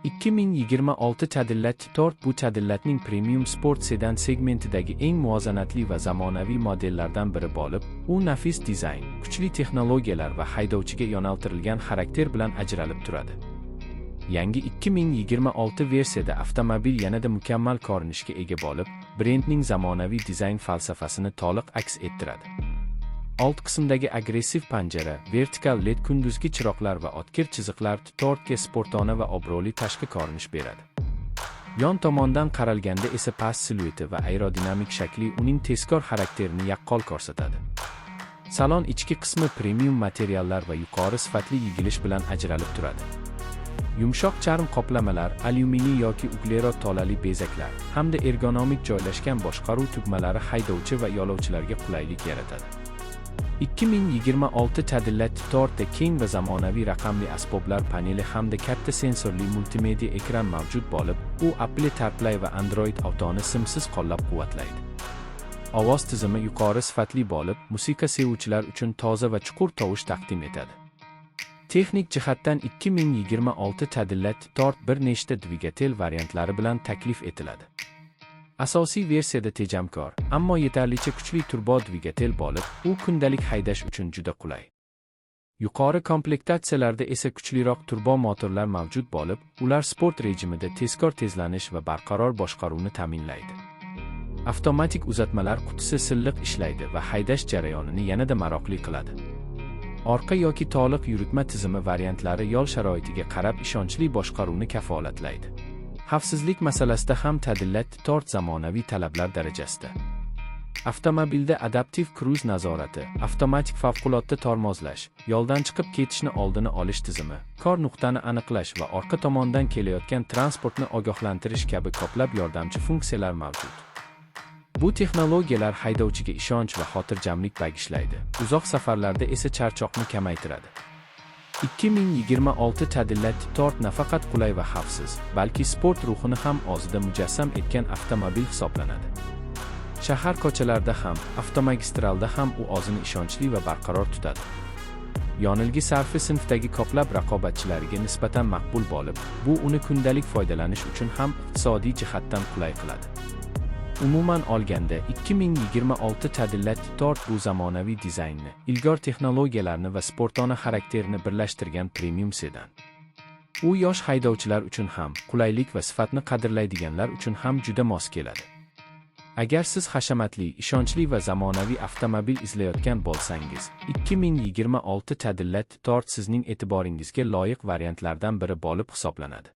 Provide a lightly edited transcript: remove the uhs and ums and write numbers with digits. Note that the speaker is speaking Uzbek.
2026 Cadillac Tort bu Cadillac'ning premium sport sedan segmentidagi eng muvozanatli va zamonaviy modellardan biri bo'lib, u nafis dizayn, kuchli texnologiyalar va haydovchiga yo'naltirilgan xarakter bilan ajralib turadi. Yangi 2026 versiyada avtomobil yanada mukammal ko'rinishga ega bo'lib, brendning zamonaviy dizayn falsafasini to'liq aks ettiradi. Old qismdagi agressiv panjara, vertikal LED kunduzgi chiroqlar va o'tkir chiziqlar Tortga sportona va obro'li tashqi ko'rinish beradi. Yon tomondan qaralganda esa past silueti va aerodinamik shakli uning tezkor xarakterini yaqqol ko'rsatadi. Salon ichki qismi premium materiallar va yuqori sifatli yigilish bilan ajralib turadi. Yumshoq charm qoplamalar, alyuminiy yoki uglerod tolali bezaklar hamda ergonomik joylashgan boshqaruv tugmalari haydovchi va yo'lovchilarga qulaylik yaratadi. 2026 Cadillac Tort'da keng va zamonaviy raqamli asboblar paneli hamda katta sensorli multimedia ekran mavjud bo'lib, u Apple CarPlay va Android Auto'ni simsiz qo'llab-quvvatlaydi. Ovoz tizimi yuqori sifatli bo'lib, musiqa sevuvchilar uchun toza va chuqur tovush taqdim etadi. Texnik jihatdan 2026 Cadillac Tort bir nechta dvigatel variantlari bilan taklif etiladi. Asosiy versiyada tejamkor, ammo yetarlicha kuchli turbo dvigatel bo'lib, u kundalik haydash uchun juda qulay. Yuqori komplektatsiyalarda esa kuchliroq turbo motorlar mavjud bo'lib, ular sport rejimida tezkor tezlanish va barqaror boshqaruvni ta'minlaydi. Avtomatik uzatmalar qutisi silliq ishlaydi va haydash jarayonini yanada maroqli qiladi. Orqa yoki to'liq yuritma tizimi variantlari yo'l sharoitiga qarab ishonchli boshqaruvni kafolatlaydi. Xavfsizlik masalasida ham Cadillac Tort zamonaviy talablar darajasida. Avtomobilda adaptiv kruz nazorati, avtomatik favqulodda tormozlash, yo'ldan chiqib ketishni oldini olish tizimi, kor nuqtani aniqlash va orqa tomondan kelayotgan transportni ogohlantirish kabi ko'plab yordamchi funksiyalar mavjud. Bu texnologiyalar haydovchiga ishonch va xotirjamlik bag'ishlaydi, uzoq safarlarda esa charchoqni kamaytiradi. 2026 Cadillac Tort nafaqat qulay va xavfsiz, balki sport ruhini ham o'zida mujassam etgan avtomobil hisoblanadi. Shahar ko'chalarida ham, avtomagistralda ham u o'zini ishonchli va barqaror tutadi. Yonilg'i sarfi sinfdagi ko'plab raqobatchilariga nisbatan maqbul bo'lib, bu uni kundalik foydalanish uchun ham iqtisodiy jihatdan qulay qiladi. Umuman olganda, 2026 Cadillac Tort bu zamonaviy dizaynni, ilg'or texnologiyalarni va sportona xarakterini birlashtirgan premium sedan. U yosh haydovchilar uchun ham, qulaylik va sifatni qadrlaydiganlar uchun ham juda mos keladi. Agar siz hashamatli, ishonchli va zamonaviy avtomobil izlayotgan bo'lsangiz, 2026 Cadillac Tort sizning e'tiboringizga loyiq variantlardan biri bo'lib hisoblanadi.